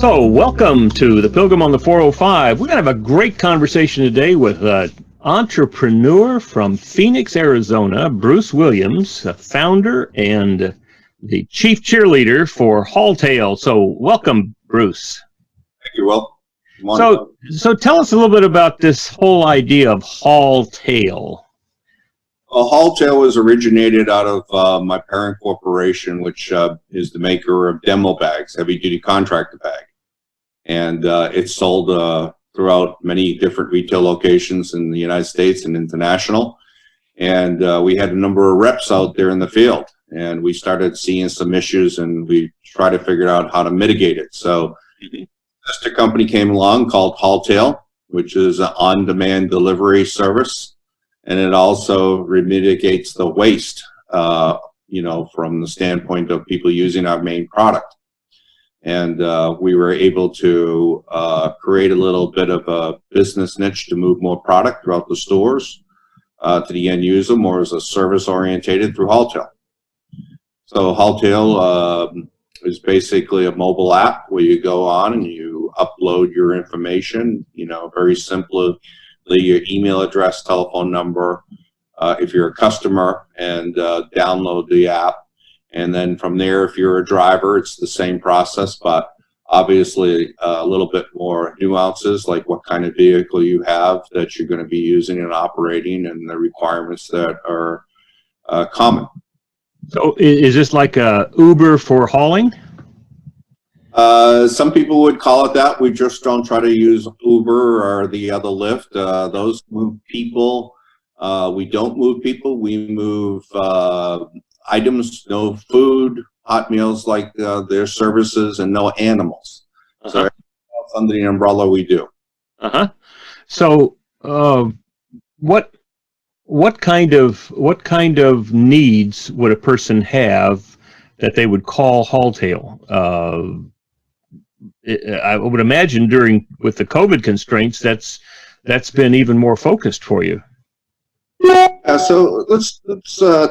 So, welcome to the Pilgrim on the 405. We're going to have a great conversation today with an entrepreneur from Phoenix, Arizona, Bruce Williams, a founder and the chief cheerleader for HAULTAIL. So, welcome, Bruce. Thank you, Will. Good morning. So tell us a little bit about this whole idea of HAULTAIL. Well, HAULTAIL was originated out of my parent corporation, which is the maker of demo bags, heavy-duty contractor bag. And it's sold throughout many different retail locations in the United States and international. And we had a number of reps out there in the field. And we started seeing some issues, and we tried to figure out how to mitigate it. So sister company came along called HAULTAIL, which is an on-demand delivery service. And it also mitigates the waste, from the standpoint of people using our main product. And we were able to create a little bit of a business niche to move more product throughout the stores to the end user, more as a service orientated through HAULTAIL. So HAULTAIL is basically a mobile app where you go on and you upload your information, very simply, your email address, telephone number, if you're a customer, and download the app. And then from there, if you're a driver, it's the same process, but obviously a little bit more nuances, like what kind of vehicle you have that you're going to be using and operating, and the requirements that are common. So is this like a Uber for hauling? Some people would call it that. We just don't try to use Uber or the other Lyft. Those move people. We don't move people. We move items, no food, hot meals like their services, and no animals. So everything else under the umbrella we do. So what kind of needs would a person have that they would call HAULTAIL? I would imagine with the COVID constraints, that's been even more focused for you. Yeah, so let's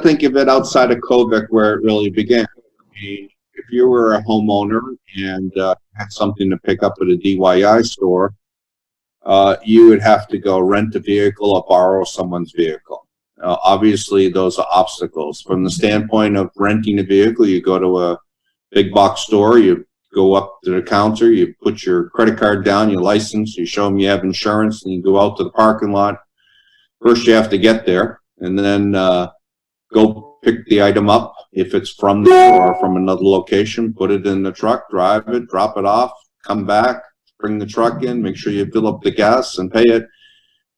think of it outside of COVID, where it really began. I mean, if you were a homeowner and had something to pick up at a DIY store, you would have to go rent a vehicle or borrow someone's vehicle. Obviously, those are obstacles. From the standpoint of renting a vehicle, you go to a big box store, you go up to the counter, you put your credit card down, your license, you show them you have insurance, and you go out to the parking lot. First, you have to get there, and then go pick the item up. If it's from there or from another location, put it in the truck, drive it, drop it off, come back, bring the truck in, make sure you fill up the gas and pay it.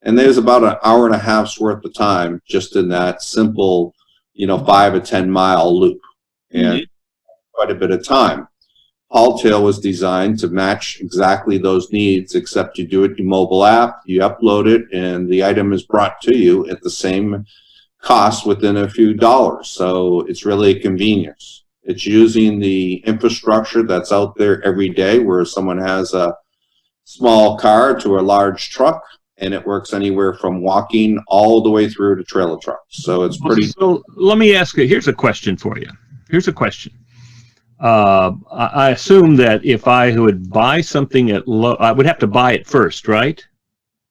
And there's about an hour and a half's worth of time just in that simple, 5 or 10 mile loop, and quite a bit of time. HAULTAIL was designed to match exactly those needs, except you do it in mobile app, you upload it, and the item is brought to you at the same cost within a few dollars. So it's really a convenience. It's using the infrastructure that's out there every day, where someone has a small car to a large truck, and it works anywhere from walking all the way through to trailer trucks. So it's pretty. So let me ask you, here's a question for you. I assume that if I would buy something at Lowe's, I would have to buy it first, right?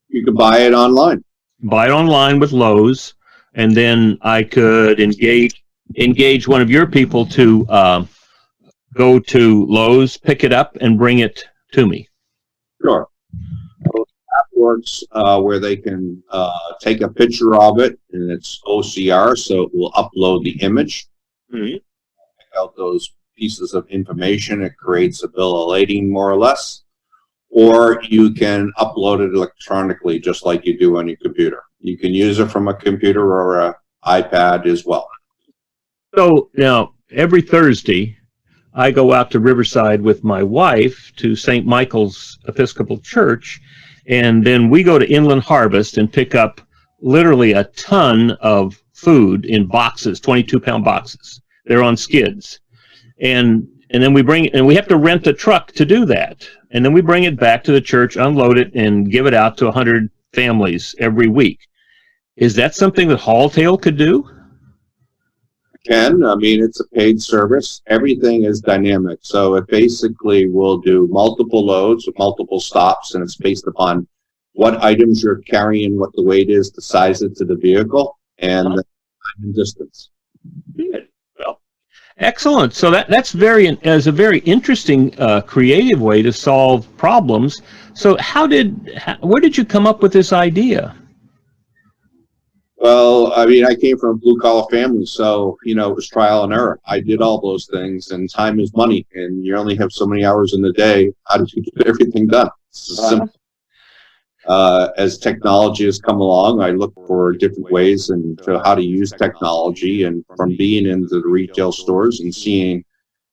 You could buy it online. Buy it online with Lowe's, and then I could engage one of your people to go to Lowe's, pick it up, and bring it to me. Sure. So that works where they can take a picture of it, and it's OCR, so it will upload the image. Pick out those pieces of information. It creates a bill of lading, more or less. Or you can upload it electronically, just like you do on your computer. You can use it from a computer or an iPad as well. So now, every Thursday, I go out to Riverside with my wife to St. Michael's Episcopal Church, and then we go to Inland Harvest and pick up literally a ton of food in boxes, 22-pound boxes. They're on skids. And then we have to rent a truck to do that. And then we bring it back to the church, unload it, and give it out to 100 families every week. Is that something that HAULTAIL could do? Can. I mean, it's a paid service. Everything is dynamic. So it basically will do multiple loads with multiple stops, and it's based upon what items you're carrying, what the weight is, the size it to the vehicle, and the time and distance. Good. Well, excellent. So that's as a very interesting, creative way to solve problems. So where did you come up with this idea? Well, I mean, I came from a blue-collar family, so, it was trial and error. I did all those things, and time is money, and you only have so many hours in the day. How do you get everything done? It's simple. As technology has come along, I look for different ways and how to use technology, and from being into the retail stores and seeing,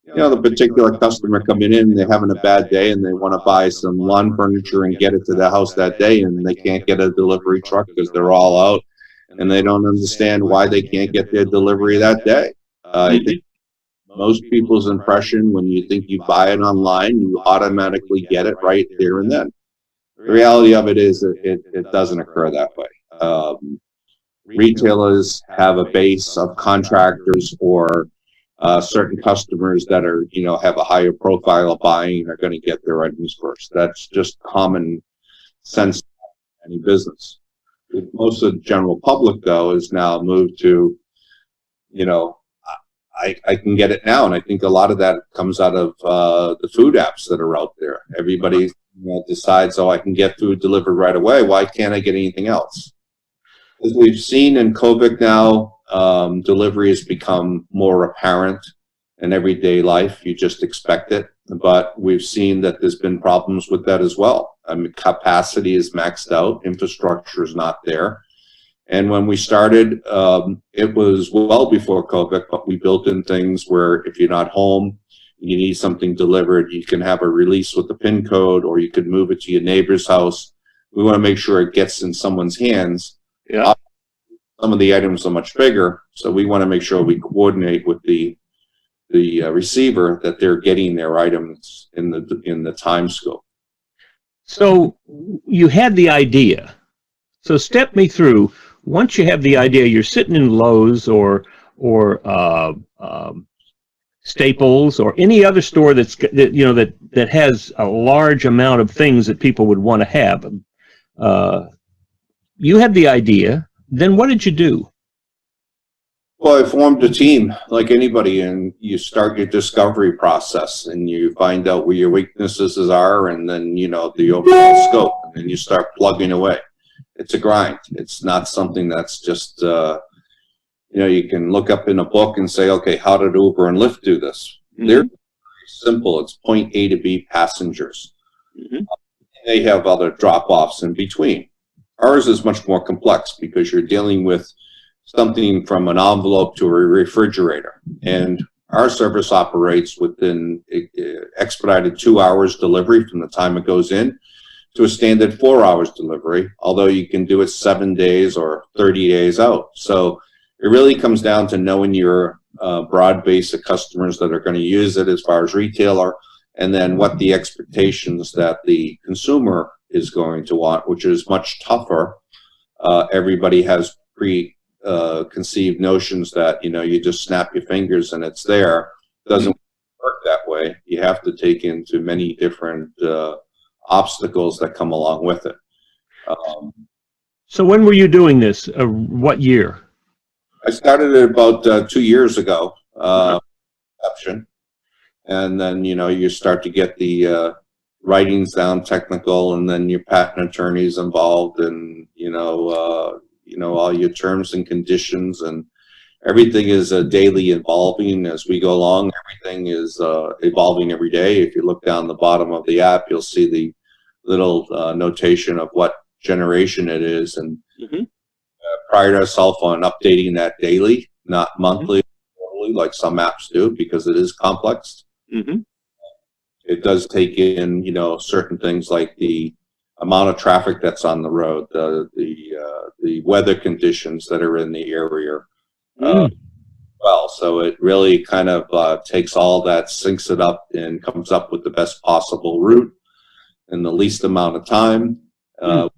the particular customer coming in, they're having a bad day, and they want to buy some lawn furniture and get it to the house that day, and they can't get a delivery truck because they're all out. And they don't understand why they can't get their delivery that day. I think most people's impression, when you think you buy it online, you automatically get it right there and then. The reality of it is that it doesn't occur that way. Retailers have a base of contractors or certain customers that are, have a higher profile of buying and are going to get their items first. That's just common sense in any business. Most of the general public, though, is now moved to, I can get it now. And I think a lot of that comes out of the food apps that are out there. Everybody decides, I can get food delivered right away. Why can't I get anything else? As we've seen in COVID now, delivery has become more apparent in everyday life. You just expect it. But we've seen that there's been problems with that as well. I mean, capacity is maxed out, infrastructure is not there. And when we started, it was well before COVID, but we built in things where if you're not home, you need something delivered, you can have a release with the PIN code, or you could move it to your neighbor's house. We want to make sure it gets in someone's hands. Yeah. Some of the items are much bigger, so we want to make sure we coordinate with the receiver that they're getting their items in the time scope. So you had the idea. So step me through. Once you have the idea, you're sitting in Lowe's or Staples or any other store that has a large amount of things that people would want to have. You had the idea. Then what did you do? Well, I formed a team like anybody, and you start your discovery process, and you find out where your weaknesses are, and then, the overall scope, and then you start plugging away. It's a grind. It's not something that's just, you can look up in a book and say, okay, how did Uber and Lyft do this? Mm-hmm. They're very simple. It's point A to B passengers. Mm-hmm. They have other drop-offs in between. Ours is much more complex because you're dealing with something from an envelope to a refrigerator. And our service operates within expedited 2 hours delivery from the time it goes in to a standard 4 hours delivery, although you can do it 7 days or 30 days out. So it really comes down to knowing your broad base of customers that are going to use it as far as retailer, and then what the expectations that the consumer is going to want, which is much tougher. Everybody has conceived notions that, you just snap your fingers and it's there. It doesn't work that way. You have to take into many different obstacles that come along with it. So when were you doing this? What year? I started it about 2 years ago, and then, you start to get the writings down technical, and then your patent attorneys involved, and, all your terms and conditions, and everything is daily evolving as we go along. Everything is evolving every day. If you look down the bottom of the app, you'll see the little notation of what generation it is, and pride ourselves on updating that daily, not monthly, quarterly, like some apps do, because it is complex. It does take in, certain things like the amount of traffic that's on the road, the weather conditions that are in the area. Well, so it really kind of takes all that, syncs it up, and comes up with the best possible route in the least amount of time. The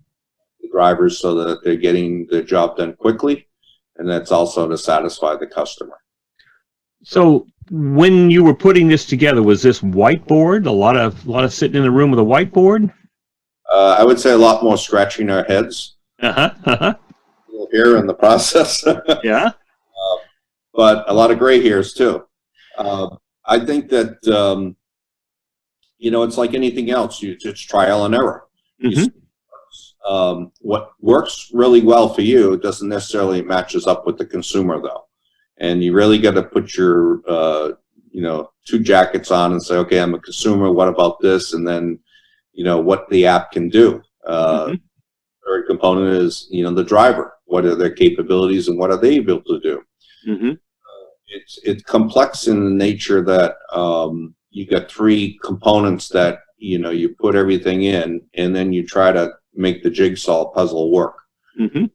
drivers, so that they're getting their job done quickly, and that's also to satisfy the customer. So when you were putting this together, was this whiteboard? A lot of sitting in the room with a whiteboard? I would say a lot more scratching our heads Uh-huh. Uh-huh. here in the process, Yeah. but a lot of gray hairs too. I think that it's like anything else. It's trial and error. Mm-hmm. What works really well for you doesn't necessarily matches up with the consumer, though, and you really got to put your two jackets on and say, okay, I'm a consumer. What about this? And then what the app can do. Mm-hmm. Third component is the driver. What are their capabilities and what are they able to do? Mm-hmm. It's complex in the nature that you got three components that you put everything in, and then you try to make the jigsaw puzzle work. Mm-hmm.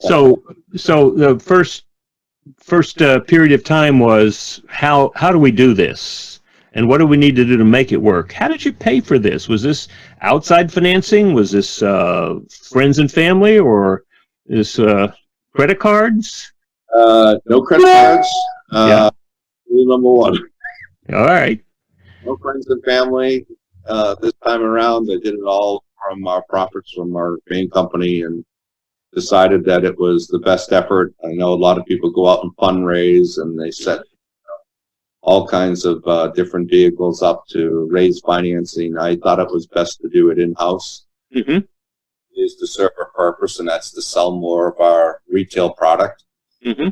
So the first period of time was how do we do this, and what do we need to do to make it work? How did you pay for this? Was this outside financing? Was this friends and family, or this credit cards? No credit cards. Yeah. Rule number one. All right. No friends and family. This time around, I did it all from our profits from our main company, and decided that it was the best effort. I know a lot of people go out and fundraise, and they set all kinds of different vehicles up to raise financing. I thought it was best to do it in-house. Mm-hmm. Is to serve a purpose, and that's to sell more of our retail product. Mm-hmm.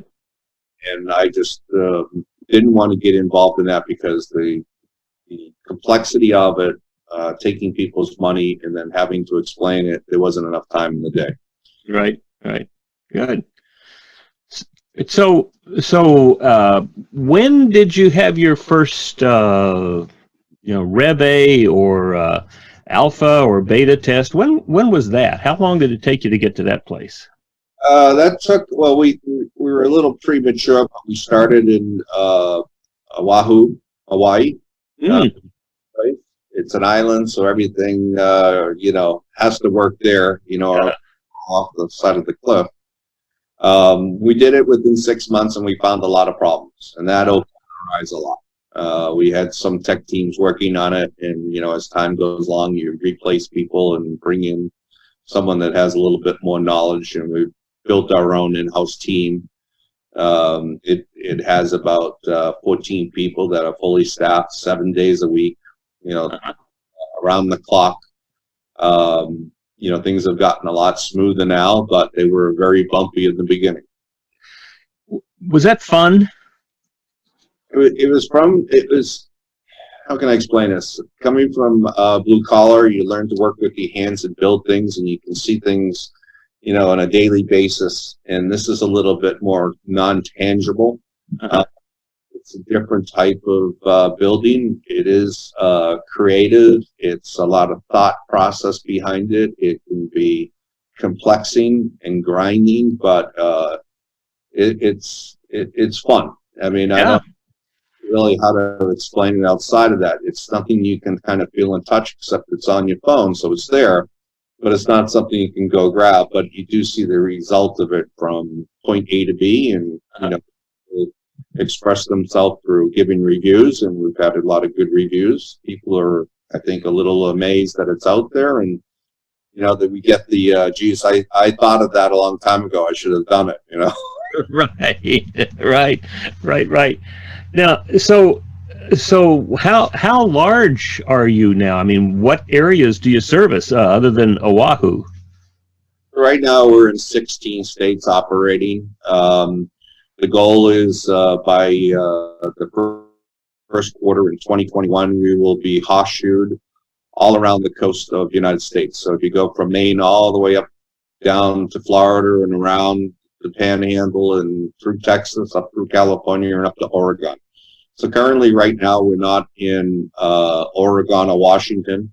And I just didn't want to get involved in that because the complexity of it, taking people's money and then having to explain it, there wasn't enough time in the day. Right. Good. So when did you have your first Rev A or alpha or beta test? When was that? How long did it take you to get to that place? That took, well, we were a little premature, but we started in Oahu, Hawaii. Mm. Right? It's an island, so everything has to work there. Off the side of the cliff. We did it within 6 months, and we found a lot of problems, and that opened our eyes a lot. We had some tech teams working on it, and as time goes along, you replace people and bring in someone that has a little bit more knowledge, and we've built our own in-house team. It has about 14 people that are fully staffed 7 days a week, around the clock. Things have gotten a lot smoother now, but they were very bumpy in the beginning. Was that fun? It was, how can I explain this? Coming from blue collar, you learn to work with your hands and build things, and you can see things, on a daily basis. And this is a little bit more non-tangible. Uh-huh. It's a different type of building. It is creative. It's a lot of thought process behind it. It can be complexing and grinding, but it's fun. I mean, I don't know really how to explain it outside of that. It's something you can kind of feel and touch, except it's on your phone, so it's there, but it's not something you can go grab. But you do see the result of it from point A to B, and express themselves through giving reviews, and we've had a lot of good reviews. People are, I think, a little amazed that it's out there, and that we get the geez, I thought of that a long time ago. I should have done it. Right. Now, so how large are you now? I mean, what areas do you service other than Oahu? Right now, we're in 16 states operating. The goal is by the first quarter in 2021, we will be horseshoed all around the coast of the United States. So if you go from Maine all the way up down to Florida and around the Panhandle and through Texas, up through California and up to Oregon. So currently, right now, we're not in Oregon or Washington.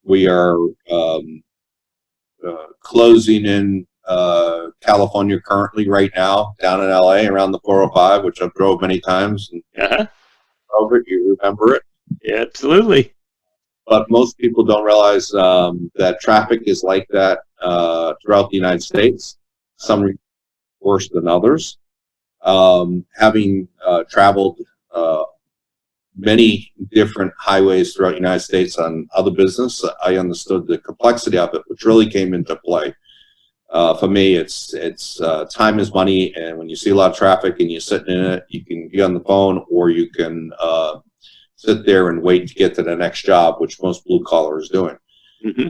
We are closing in California currently right now, down in LA around the 405, which I've drove many times. And over it, you remember it? Yeah, absolutely. But most people don't realize that traffic is like that throughout the United States. Some worse than others. Having traveled many different highways throughout the United States on other business, I understood the complexity of it, which really came into play. For me, it's time is money, and when you see a lot of traffic and you're sitting in it, you can be on the phone, or you can sit there and wait to get to the next job, which most blue collar is doing. Mm-hmm.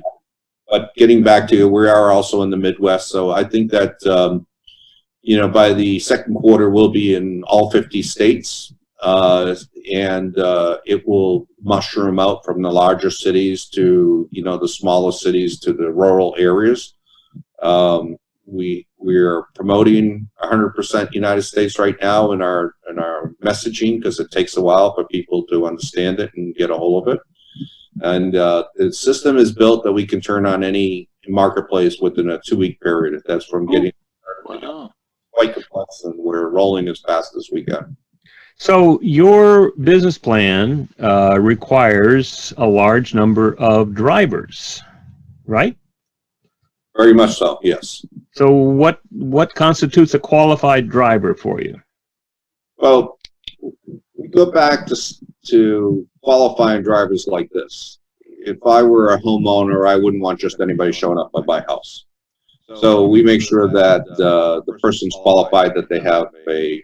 But getting back to, we are also in the Midwest, so I think that by the second quarter we'll be in all 50 states, and it will mushroom out from the larger cities to the smaller cities to the rural areas. We're promoting 100% United States right now in our messaging, because it takes a while for people to understand it and get a hold of it. And the system is built that we can turn on any marketplace within a 2-week period. That's from getting Wow. quite complex, and we're rolling as fast as we can. So your business plan requires a large number of drivers, right? Very much so, yes. So what constitutes a qualified driver for you? Well, we go back to qualifying drivers like this. If I were a homeowner, I wouldn't want just anybody showing up at my house. So we make sure that the person's qualified, that they have a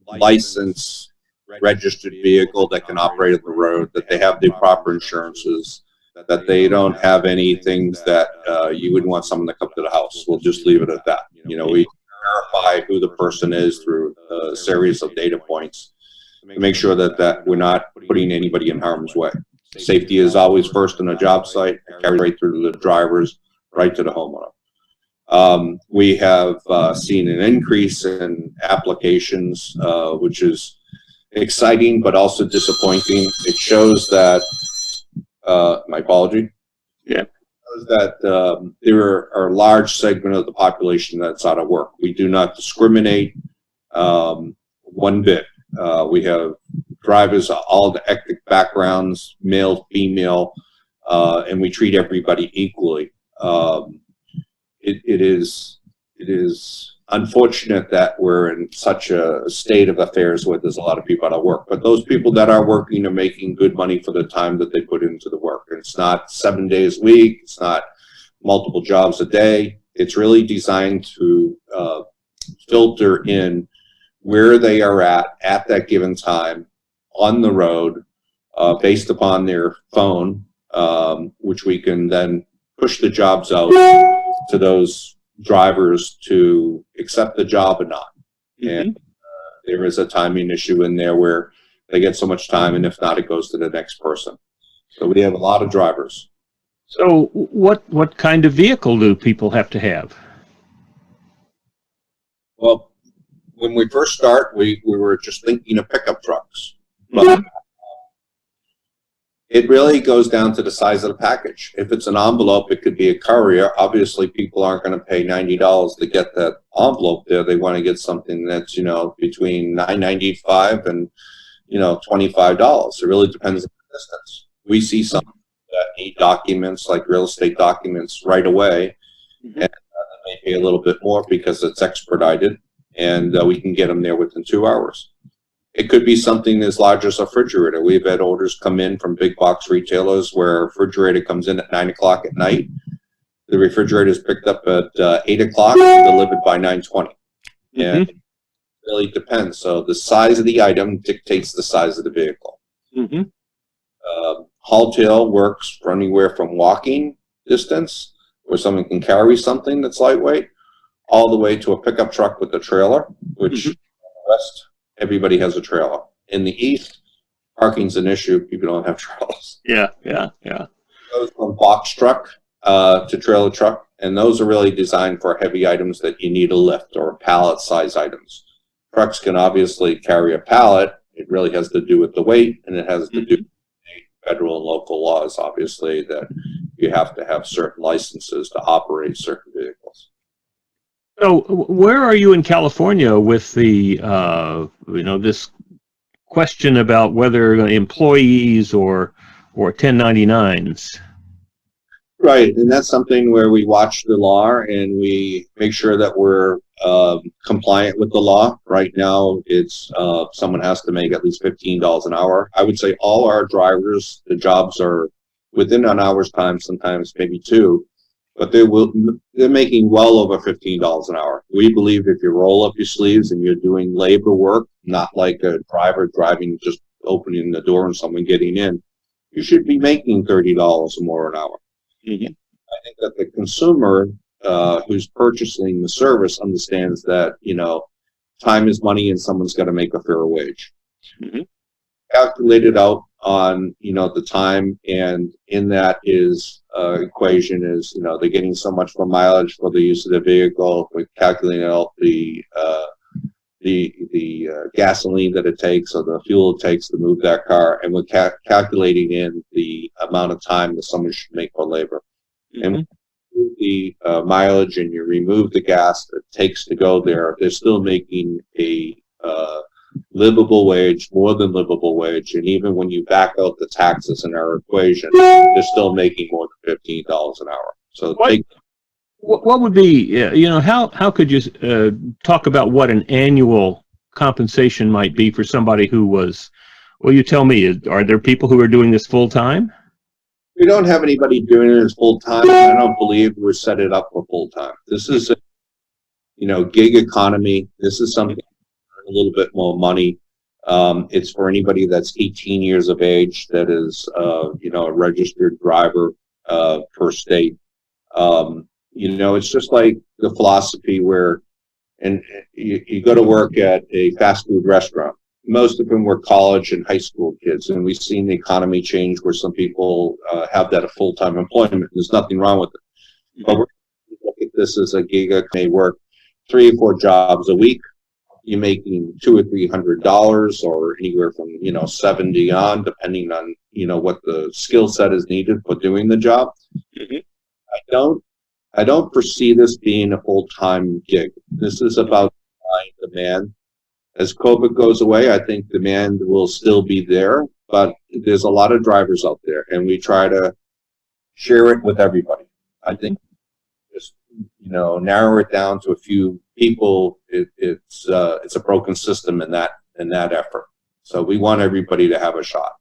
licensed, registered vehicle that can operate on the road, that they have the proper insurances, that they don't have any things that you wouldn't want someone to come to the house. We'll just leave it at that. We verify who the person is through a series of data points to make sure that we're not putting anybody in harm's way. Safety is always first on a job site, carry right through to the drivers, right to the homeowner. We have seen an increase in applications, which is exciting but also disappointing. It shows that, my apology. Yeah. That there are a large segment of the population that's out of work. We do not discriminate one bit. We have drivers of all the ethnic backgrounds, male, female, and we treat everybody equally. It is unfortunate that we're in such a state of affairs where there's a lot of people out of work, but those people that are working are making good money for the time that they put into the work. And it's not 7 days a week. It's not multiple jobs a day. It's really designed to filter in where they are at that given time on the road, based upon their phone, which we can then push the jobs out to those drivers to accept the job or not. Mm-hmm. And there is a timing issue in there where they get so much time, and if not, it goes to the next person. So we have a lot of drivers. So what kind of vehicle do people have to have? Well, when we first start, we were just thinking of pickup trucks. But it really goes down to the size of the package. If it's an envelope, it could be a courier. Obviously, people aren't going to pay $90 to get that envelope there. They want to get something that's, between $9.95 and, $25. It really depends on the distance. We see some that need documents, like real estate documents, right away. Mm-hmm. And they may pay a little bit more because it's expedited, and we can get them there within 2 hours. It could be something as large as a refrigerator. We've had orders come in from big box retailers where a refrigerator comes in at 9 o'clock at night. The refrigerator is picked up at 8 o'clock and delivered by 9:20. Mm-hmm. And it really depends. So the size of the item dictates the size of the vehicle. Mm-hmm. HAULTAIL works for anywhere from walking distance, where someone can carry something that's lightweight, all the way to a pickup truck with a trailer, which mm-hmm. in the West, everybody has a trailer. In the East, parking's an issue. People don't have trailers. Yeah. It goes from box truck to trailer truck, and those are really designed for heavy items that you need a lift, or pallet size items. Trucks can obviously carry a pallet. It really has to do with the weight, and it has to do with federal and local laws, obviously, that you have to have certain licenses to operate certain vehicles. So where are you in California with the, this question about whether employees or 1099s? Right, and that's something where we watch the law and we make sure that we're compliant with the law. Right now, it's someone has to make at least $15 an hour. I would say all our drivers, the jobs are within an hour's time, sometimes maybe two, but they're making well over $15 an hour. We believe if you roll up your sleeves and you're doing labor work, not like a driver driving, just opening the door and someone getting in, you should be making $30 or more an hour. Mm-hmm. I think that the consumer who's purchasing the service understands that, time is money and someone's got to make a fair wage. Mm-hmm. Calculated out on, the time, and in that is equation is, they're getting so much for mileage for the use of the vehicle. We're calculating out the gasoline that it takes or the fuel it takes to move that car, and we're calculating in the amount of time that someone should make for labor. Mm-hmm. And the mileage and you remove the gas that it takes to go there, they're still making a livable wage, more than livable wage, and even when you back out the taxes in our equation, they're still making more than $15 an hour. So what would be, how could you talk about what an annual compensation might be for somebody who was, well, you tell me, are there people who are doing this full time? We don't have anybody doing it as full time. I don't believe we're set it up for full time. This is a, gig economy. This is something a little bit more money. It's for anybody that's 18 years of age that is, a registered driver per state. It's just like the philosophy where, and you go to work at a fast food restaurant. Most of them were college and high school kids, and we've seen the economy change where some people have that a full-time employment. There's nothing wrong with it. But we're look at this as a gig. They work 3 or 4 jobs a week. You're making $200 or $300, or anywhere from 70 on, depending on what the skill set is needed for doing the job. Mm-hmm. I don't foresee this being a full-time gig. This is about supply and demand. As COVID goes away, I think demand will still be there, but there's a lot of drivers out there, and we try to share it with everybody. I think just narrow it down to a few people. It's a broken system in that effort. So we want everybody to have a shot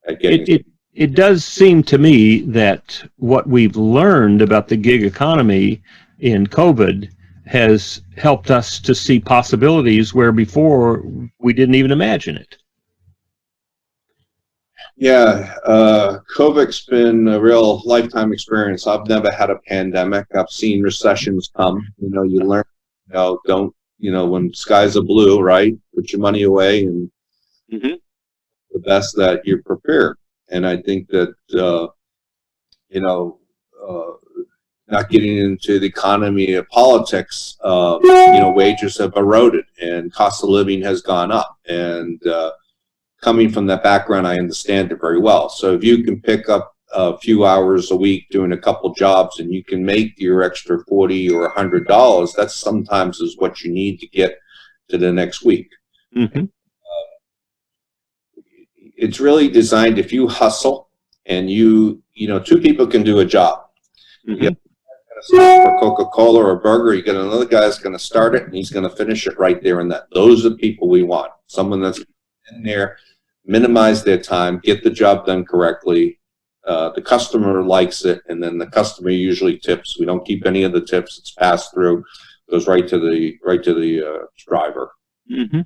at getting it does seem to me that what we've learned about the gig economy in COVID has helped us to see possibilities where before we didn't even imagine it. Yeah, COVID's been a real lifetime experience. I've never had a pandemic. I've seen recessions come. You learn, don't, when skies are blue, right? Put your money away, and mm-hmm. the best that you're prepared. And I think that, not getting into the economy of politics, wages have eroded and cost of living has gone up. And coming from that background, I understand it very well. So if you can pick up a few hours a week doing a couple jobs and you can make your extra $40 or $100, that sometimes is what you need to get to the next week. Mm-hmm. It's really designed, if you hustle and two people can do a job. Mm-hmm. You for Coca-Cola or a burger, you get another guy that's going to start it and he's going to finish it right there and that. Those are the people we want. Someone that's in there, minimize their time, get the job done correctly. The customer likes it, and then the customer usually tips. We don't keep any of the tips. It's passed through, goes right to the driver. Mm-hmm.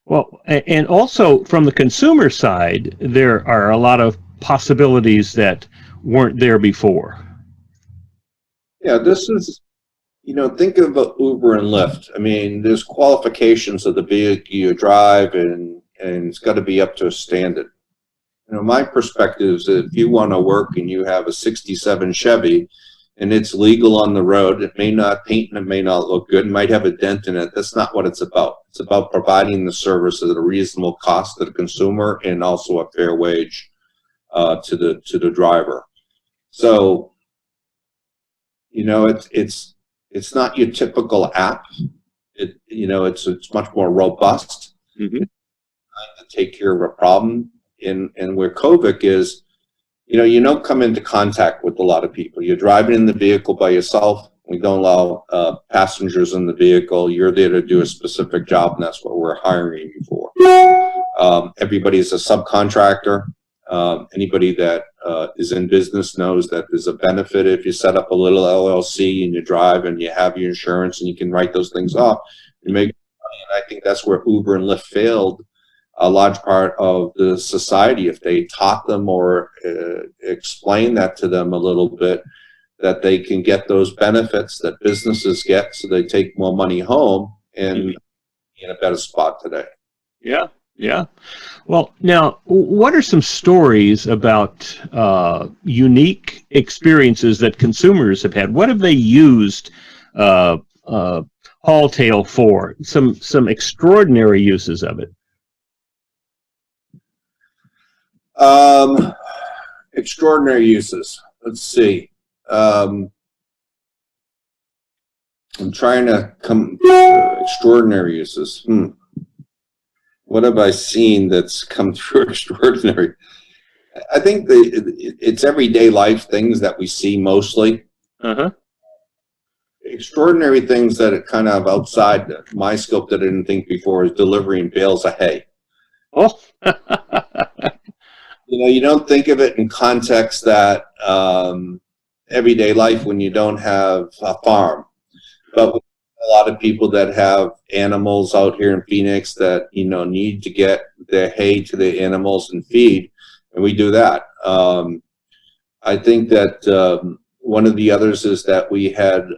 Well, and also from the consumer side, there are a lot of possibilities that weren't there before. Yeah, this is, think of Uber and Lyft. I mean, there's qualifications of the vehicle you drive, and it's got to be up to a standard. My perspective is that if you want to work and you have a 67 Chevy and it's legal on the road, it may not paint and it may not look good, it might have a dent in it. That's not what it's about. It's about providing the service at a reasonable cost to the consumer and also a fair wage to the driver. So, it's not your typical app. It's much more robust. Mm-hmm. To take care of a problem. And where COVID is, you don't come into contact with a lot of people. You're driving in the vehicle by yourself. We don't allow passengers in the vehicle. You're there to do a specific job, and that's what we're hiring you for. Everybody's a subcontractor. Anybody that is in business knows that there's a benefit if you set up a little LLC and you drive and you have your insurance and you can write those things off. You make money, and I think that's where Uber and Lyft failed a large part of the society. If they taught them or explain that to them a little bit, that they can get those benefits that businesses get, so they take more money home and in a better spot today. Yeah, yeah. Well, now, what are some stories about unique experiences that consumers have had? What have they used HAULTAIL for? Some extraordinary uses of it. Extraordinary uses. Let's see. I'm trying to come extraordinary uses. What have I seen that's come through extraordinary? I think it's everyday life things that we see mostly. Extraordinary things that are kind of outside my scope that I didn't think before is delivering bales of hay. Oh. You don't think of it in context that everyday life when you don't have a farm, but a lot of people that have animals out here in Phoenix that need to get their hay to the animals and feed, and we do that. I think that one of the others is that we had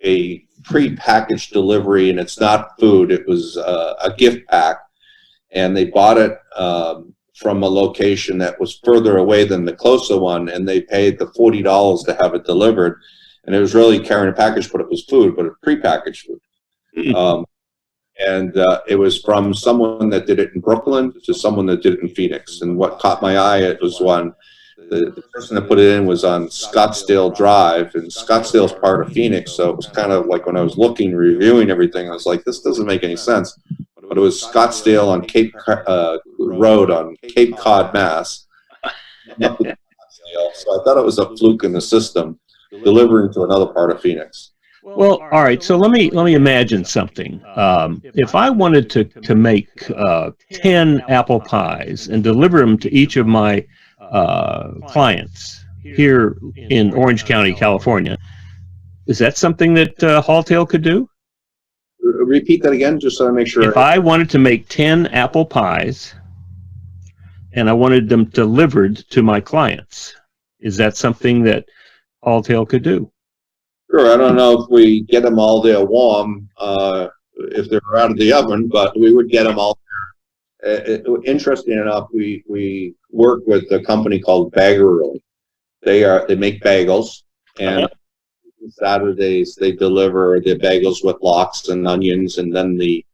a pre-packaged delivery, and it's not food, it was a gift pack, and they bought it from a location that was further away than the closer one, and they paid the $40 to have it delivered. And it was really carrying a package, but it was food, but it was prepackaged food. And it was from someone that did it in Brooklyn to someone that did it in Phoenix. And what caught my eye, it was one, the person that put it in was on Scottsdale Drive, and Scottsdale's part of Phoenix. So it was kind of like when I was reviewing everything, I was like, this doesn't make any sense. But it was Scottsdale on Cape Road on Cape Cod, Mass. So I thought it was a fluke in the system, delivering to another part of Phoenix. Well, all right. So let me imagine something. If I wanted to make 10 apple pies and deliver them to each of my clients here in Orange County, California, is that something that HAULTAIL could do? Repeat that again, just so I make sure. If I wanted to make 10 apple pies and I wanted them delivered to my clients, is that something that HAULTAIL could do? Sure. I don't know if we get them all there warm, if they're out of the oven, but we would get them all there. Interesting enough, we work with a company called Baggerly. They make bagels, and Saturdays they deliver their bagels with lox and onions, and then the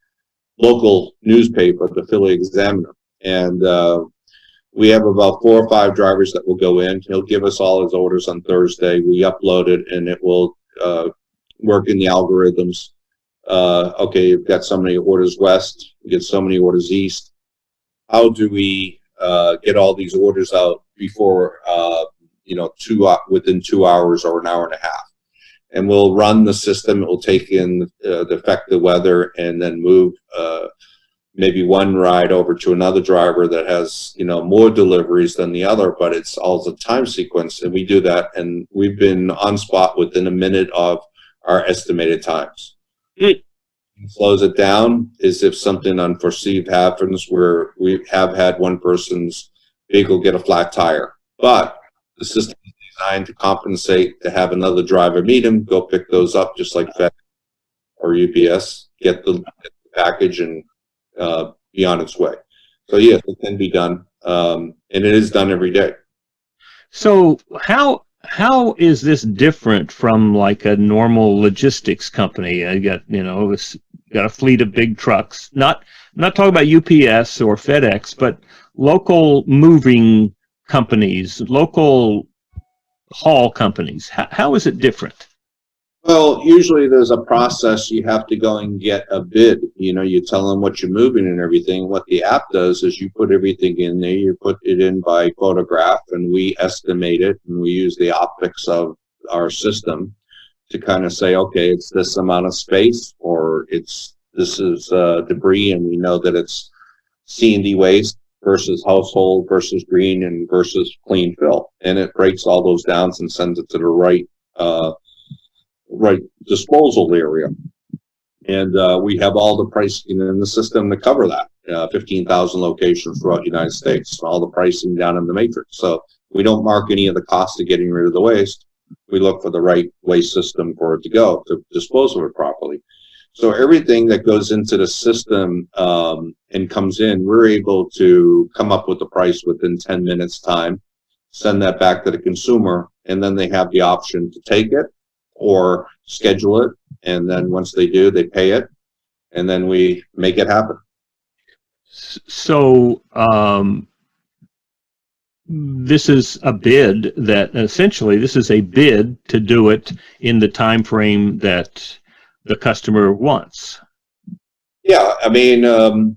local newspaper, the Philly Examiner. And we have about 4 or 5 drivers that will go in. He'll give us all his orders on Thursday. We upload it, and it will work in the algorithms. Okay, you've got so many orders west, you get so many orders east. How do we get all these orders out before within 2 hours or an hour and a half? And we'll run the system. It will take in the effective weather and then move maybe one ride over to another driver that has more deliveries than the other, but it's all the time sequence, and we do that, and we've been on spot within a minute of our estimated times. Slows it down is if something unforeseen happens, where we have had one person's vehicle get a flat tire, but the system is designed to compensate, to have another driver meet him, go pick those up, just like FedEx or UPS, get the package and be on its way. So yes, it can be done, and it is done every day. So how is this different from like a normal logistics company? I got got a fleet of big trucks. I'm not talking about UPS or FedEx, but local moving companies, local haul companies. How is it different? Well, usually there's a process. You have to go and get a bid. You know, you tell them what you're moving and everything. What the app does is you put everything in there. You put it in by photograph, and we estimate it, and we use the optics of our system to kind of say, okay, it's this amount of space, or this is debris, and we know that it's C&D waste versus household versus green and versus clean fill, and it breaks all those down and sends it to the right disposal area. And we have all the pricing in the system to cover that. 15,000 locations throughout the United States, all the pricing down in the matrix. So we don't mark any of the cost of getting rid of the waste. We look for the right waste system for it to go to dispose of it properly. So everything that goes into the system and comes in, we're able to come up with the price within 10 minutes time, send that back to the consumer, and then they have the option to take it or schedule it. And then once they do, they pay it, and then we make it happen. So this is a bid that essentially this is a bid to do it in the time frame that the customer wants. Yeah, I mean,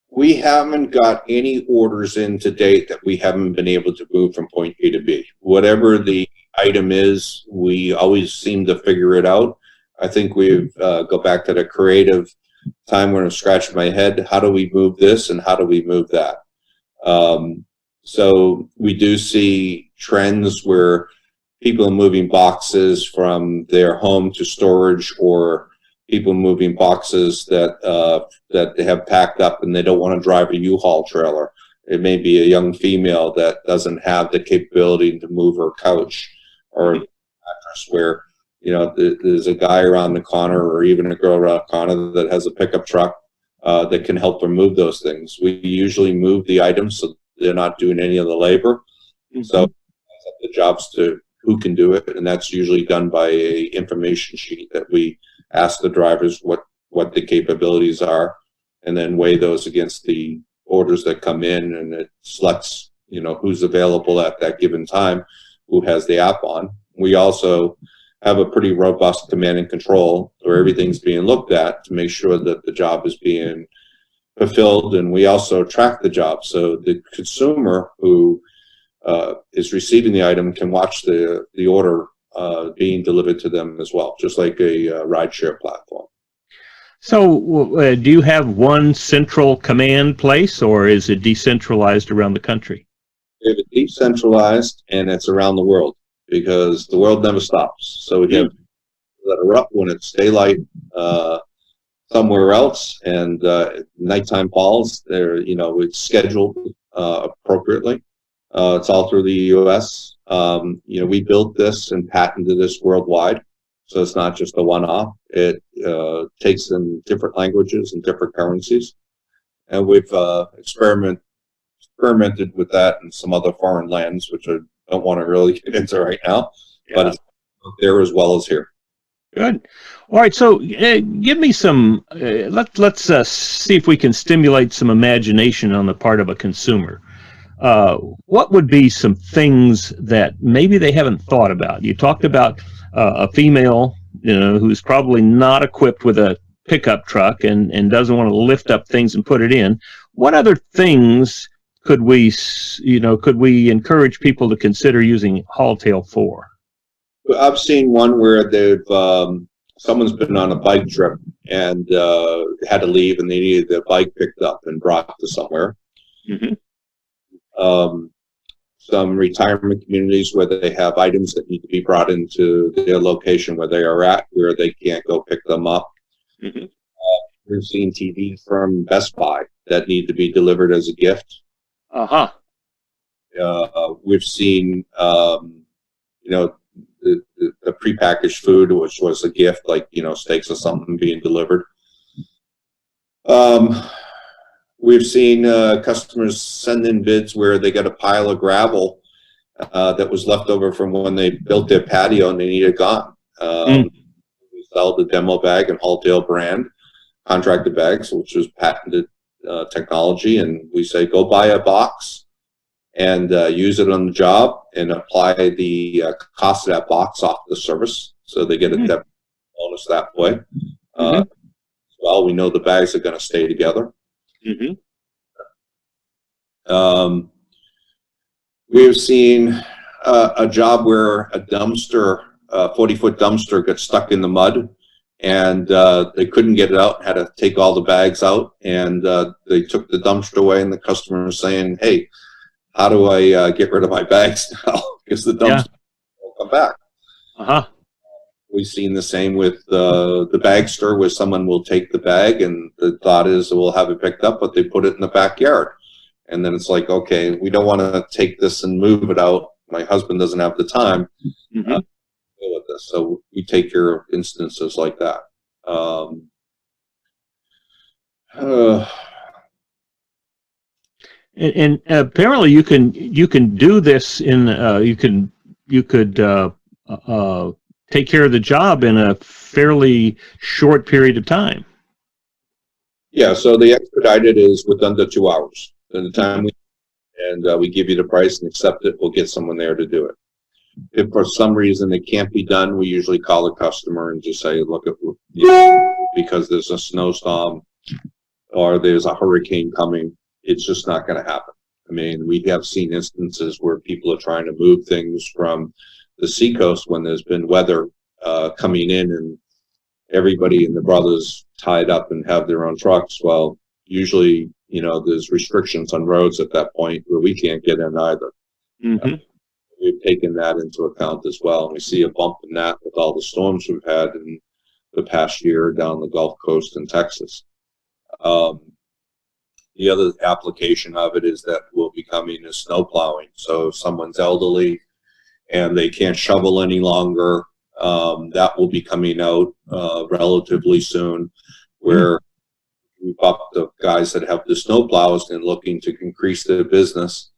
we haven't got any orders in to date that we haven't been able to move from point A to B. Whatever the item is, we always seem to figure it out. I think we've go back to the creative time when I'm scratching my head. How do we move this and how do we move that? So we do see trends where people are moving boxes from their home to storage, or people moving boxes that they have packed up and they don't want to drive a U-Haul trailer. It may be a young female that doesn't have the capability to move her couch or mattress, where, you know, there's a guy around the corner or even a girl around the corner that has a pickup truck that can help them move those things. We usually move the items so they're not doing any of the labor. Mm-hmm. So the jobs to who can do it, and that's usually done by a information sheet that we ask the drivers what the capabilities are, and then weigh those against the orders that come in, and it selects, you know, who's available at that given time, who has the app on. We also have a pretty robust command and control where everything's being looked at to make sure that the job is being fulfilled, and we also track the job so the consumer who is receiving the item can watch the order being delivered to them as well, just like a rideshare platform. So do you have one central command place, or is it decentralized around the country? We have it decentralized, and it's around the world because the world never stops. So we have that are up when it's daylight somewhere else, and nighttime falls. There, you know, it's scheduled appropriately. It's all through the U.S. You know, we built this and patented this worldwide, so it's not just a one-off. It takes in different languages and different currencies, and we've experimented with that in some other foreign lands, which I don't want to really get into right now, but it's there as well as here. Good. All right. So give me some. Let's see if we can stimulate some imagination on the part of a consumer. What would be some things that maybe they haven't thought about? You talked about a female, you know, who's probably not equipped with a pickup truck and doesn't want to lift up things and put it in. What other things could we encourage people to consider using HAULTAIL for? I've seen one where they've someone's been on a bike trip and had to leave, and they needed their bike picked up and brought to somewhere. Mm-hmm. Some retirement communities where they have items that need to be brought into their location where they are at, where they can't go pick them up. Mm-hmm. We've seen TVs from Best Buy that need to be delivered as a gift. Uh-huh. We've seen, you know, the prepackaged food, which was a gift, like, you know, steaks or something being delivered. We've seen customers send in bids where they got a pile of gravel that was left over from when they built their patio and they need it gone. We sell the demo bag and HAULTAIL brand contracted bags, which was patented technology, and we say, go buy a box and use it on the job and apply the cost of that box off the service. So they get a debit bonus that way. Well, we know the bags are going to stay together. We've seen a job where a dumpster, a 40-foot dumpster, got stuck in the mud, and they couldn't get it out, had to take all the bags out, and they took the dumpster away, and the customer was saying, hey, how do I get rid of my bags now? Because the dumpster won't come back. We've seen the same with the bag store, where someone will take the bag, and the thought is we'll have it picked up, but they put it in the backyard. And then it's like, okay, we don't want to take this and move it out. My husband doesn't have the time to deal with this. So we take care of instances like that. And apparently you can do this in you could take care of the job in a fairly short period of time. Yeah, so the expedited is within the 2 hours. And the time we give you the price and accept it, we'll get someone there to do it. If for some reason it can't be done, we usually call the customer and just say, look, because there's a snowstorm or there's a hurricane coming, it's just not going to happen. I mean, we have seen instances where people are trying to move things from the seacoast when there's been weather coming in, and everybody and the brothers tied up and have their own trucks. Well, usually, there's restrictions on roads at that point where we can't get in either. We've taken that into account as well. And we see a bump in that with all the storms we've had in the past year down the Gulf Coast in Texas. The other application of it is that we'll be coming to snow plowing. So if someone's elderly and they can't shovel any longer, that will be coming out relatively soon, where we've got the guys that have the snow plows and looking to increase their business.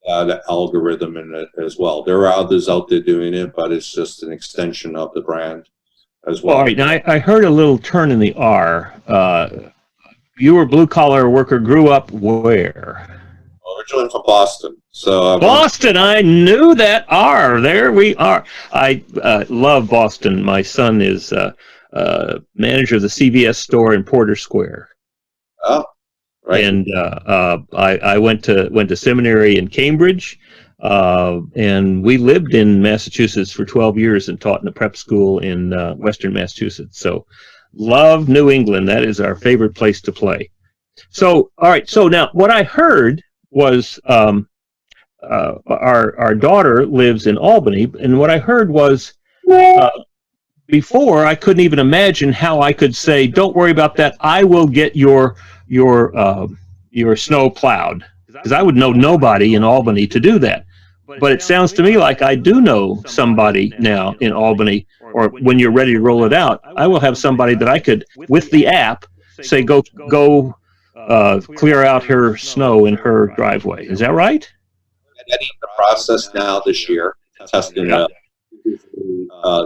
The algorithm in it as well. There are others out there doing it, but it's just an extension of the brand as well. All right, now I heard a little turn in the R. You were a blue-collar worker, grew up where? Originally from Boston. So Boston, I knew that R. There we are. I love Boston. My son is manager of the CVS store in Porter Square. Oh, right. And I went to seminary in Cambridge, and we lived in Massachusetts for 12 years and taught in a prep school in Western Massachusetts. So love New England. That is our favorite place to play. So, all right. So now what I heard was our daughter lives in Albany, and what I heard was before I couldn't even imagine how I could say, don't worry about that, I will get your snow plowed, because I would know nobody in Albany to do that. But it sounds to me like I do know somebody now in Albany, or when you're ready to roll it out, I will have somebody that I could, with the app, say, go clear out her snow in her driveway. Is that right? Getting the process now this year, testing it out.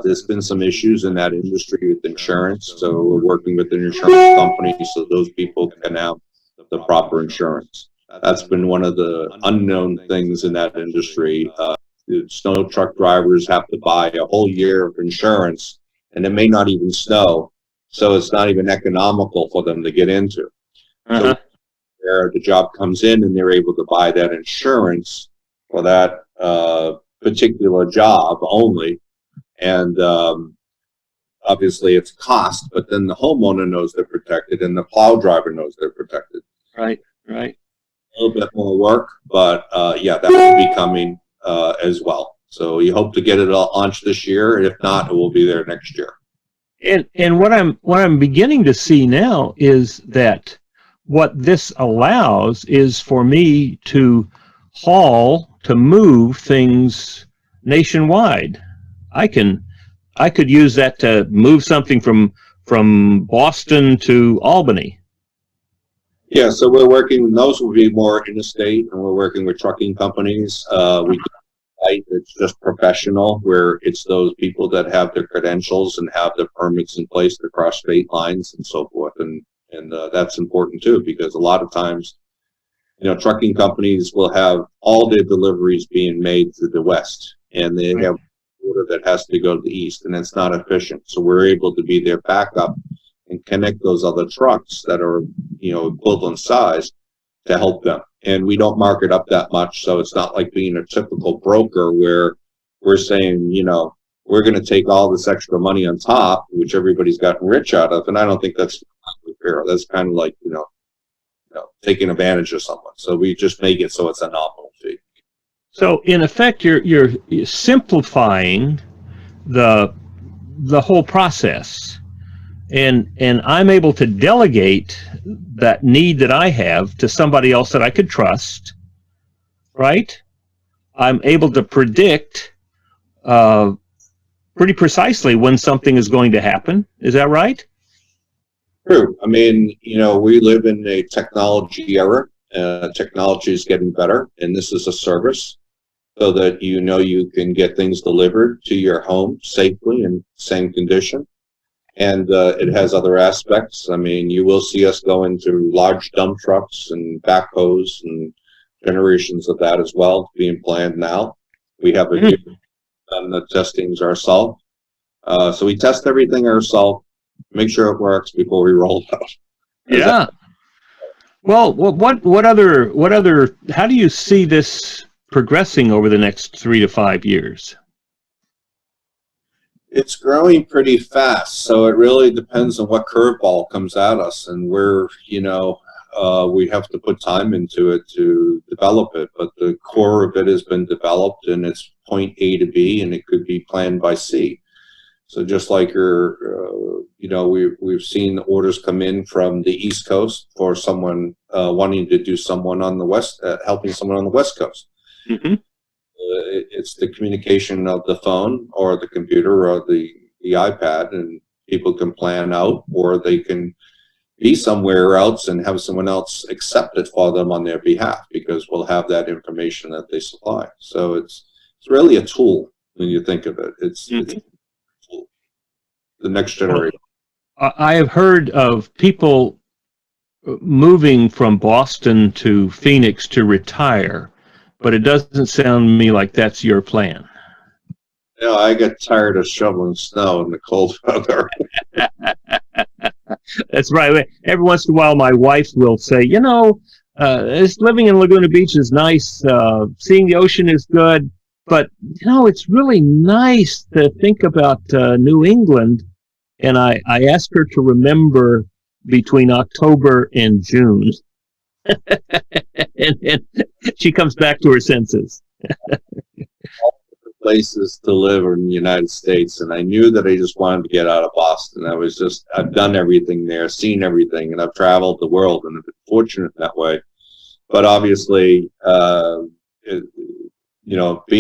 There's been some issues in that industry with insurance, so we're working with an insurance company so those people can have the proper insurance. That's been one of the unknown things in that industry. Snow truck drivers have to buy a whole year of insurance, and it may not even snow, so it's not even economical for them to get into. So where the job comes in and they're able to buy that insurance for that particular job only, and obviously it's cost, but then the homeowner knows they're protected and the plow driver knows they're protected. Right. A little bit more work, but yeah, that will be coming as well. So we hope to get it all launched this year. If not, it will be there next year. And what I'm beginning to see now is that what this allows is for me to move things nationwide. I could use that to move something from Boston to Albany. Yeah, so we're working, those will be more interstate, and we're working with trucking companies. It's just professional, where it's those people that have their credentials and have their permits in place to cross state lines and so forth. And that's important too, because a lot of times trucking companies will have all their deliveries being made to the west, and they have order that has to go to the east, and it's not efficient. So we're able to be their backup and connect those other trucks that are, equivalent size to help them. And we don't mark it up that much, so it's not like being a typical broker where we're saying, we're going to take all this extra money on top, which everybody's gotten rich out of, and I don't think that's fair. That's kind of like, taking advantage of someone. So we just make it so it's a nominal fee. So in effect, you're simplifying the whole process, and I'm able to delegate that need that I have to somebody else that I could trust, right? I'm able to predict pretty precisely when something is going to happen. Is that right? True. I mean, we live in a technology era. Technology is getting better, and this is a service so that you can get things delivered to your home safely in same condition. And it has other aspects. I mean, you will see us go into large dump trucks and backhoes and generations of that as well being planned now. We have done the testings ourselves. So we test everything ourselves, make sure it works before we roll it out. Yeah. Well, what other, how do you see this progressing over the next 3 to 5 years? It's growing pretty fast, so it really depends on what curveball comes at us, and we have to put time into it to develop it. But the core of it has been developed, and it's point A to B, and it could be planned by C. So just like we've seen orders come in from the East Coast for someone wanting to do someone on the West, helping someone on the West Coast. Mm-hmm. It's the communication of the phone or the computer or the iPad, and people can plan out, or they can be somewhere else and have someone else accept it for them on their behalf, because we'll have that information that they supply. So it's really a tool when you think of it. It's the next generation. Well, I have heard of people moving from Boston to Phoenix to retire, but it doesn't sound to me like that's your plan. I get tired of shoveling snow in the cold weather. That's right. Every once in a while, my wife will say, living in Laguna Beach is nice. Seeing the ocean is good. But, it's really nice to think about New England. And I ask her to remember between October and June. and she comes back to her senses. All the places to live in the United States, and I knew that I just wanted to get out of Boston. I've done everything there, seen everything, and I've traveled the world, and I've been fortunate that way. But obviously, being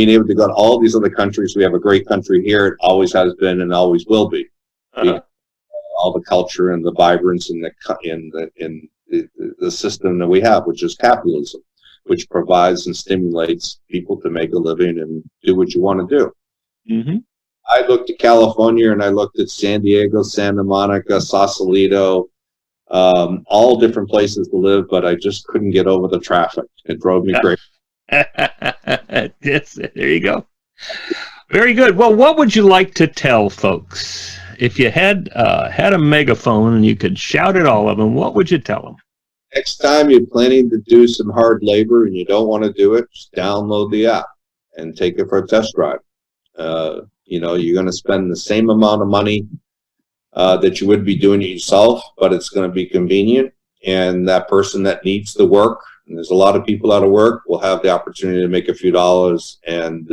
able to go to all these other countries, we have a great country here. It always has been and always will be. All the culture and the vibrance in the system that we have, which is capitalism, which provides and stimulates people to make a living and do what you want to do. Mm-hmm. I looked at California, and I looked at San Diego, Santa Monica, Sausalito, all different places to live, but I just couldn't get over the traffic. It drove me crazy. Yes, there you go. Very good. Well, what would you like to tell folks? If you had a megaphone and you could shout at all of them, what would you tell them? Next time you're planning to do some hard labor and you don't want to do it, just download the app and take it for a test drive. You're going to spend the same amount of money that you would be doing it yourself, but it's going to be convenient. And that person that needs the work, and there's a lot of people out of work, will have the opportunity to make a few dollars, and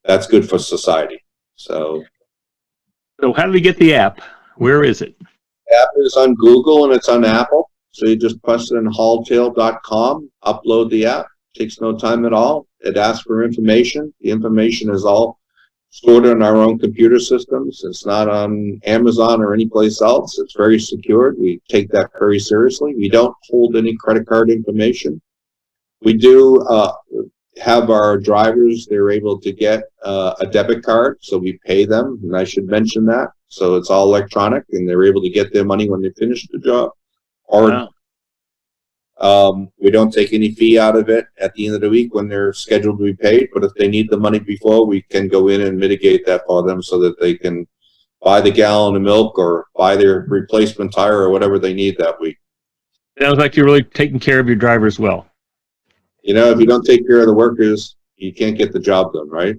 that's good for society. So how do we get the app? Where is it? The app is on Google and it's on Apple. So you just press it in HAULTAIL.com, upload the app. It takes no time at all. It asks for information. The information is all stored in our own computer systems. It's not on Amazon or anyplace else. It's very secured. We take that very seriously. We don't hold any credit card information. We do have our drivers, they're able to get a debit card, so we pay them, and I should mention that. So it's all electronic, and they're able to get their money when they finish the job. Or We don't take any fee out of it at the end of the week when they're scheduled to be paid, but if they need the money before, we can go in and mitigate that for them so that they can buy the gallon of milk or buy their replacement tire or whatever they need that week. Sounds like you're really taking care of your drivers well. You know, if you don't take care of the workers, you can't get the job done, right?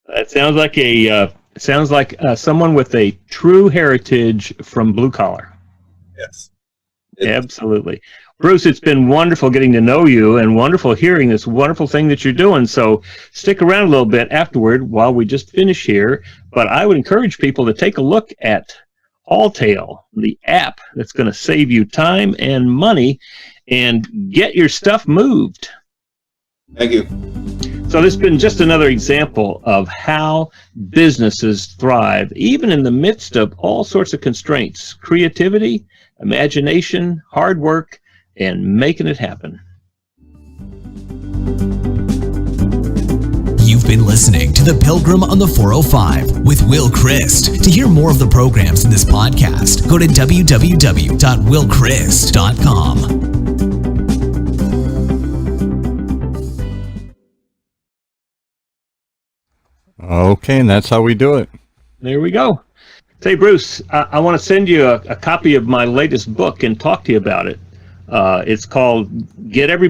That sounds like someone with a true heritage from blue collar. Yes. Absolutely. Bruce, it's been wonderful getting to know you and wonderful hearing this wonderful thing that you're doing. So stick around a little bit afterward while we just finish here. But I would encourage people to take a look at HAULTAIL, the app that's going to save you time and money and get your stuff moved. Thank you. So this has been just another example of how businesses thrive, even in the midst of all sorts of constraints, creativity, imagination, hard work, and making it happen. You've been listening to The Pilgrim on the 405 with Will Christ. To hear more of the programs in this podcast, go to www.willchrist.com. Okay, and that's how we do it. There we go. Say, Bruce, I want to send you a copy of my latest book and talk to you about it. It's called Get Every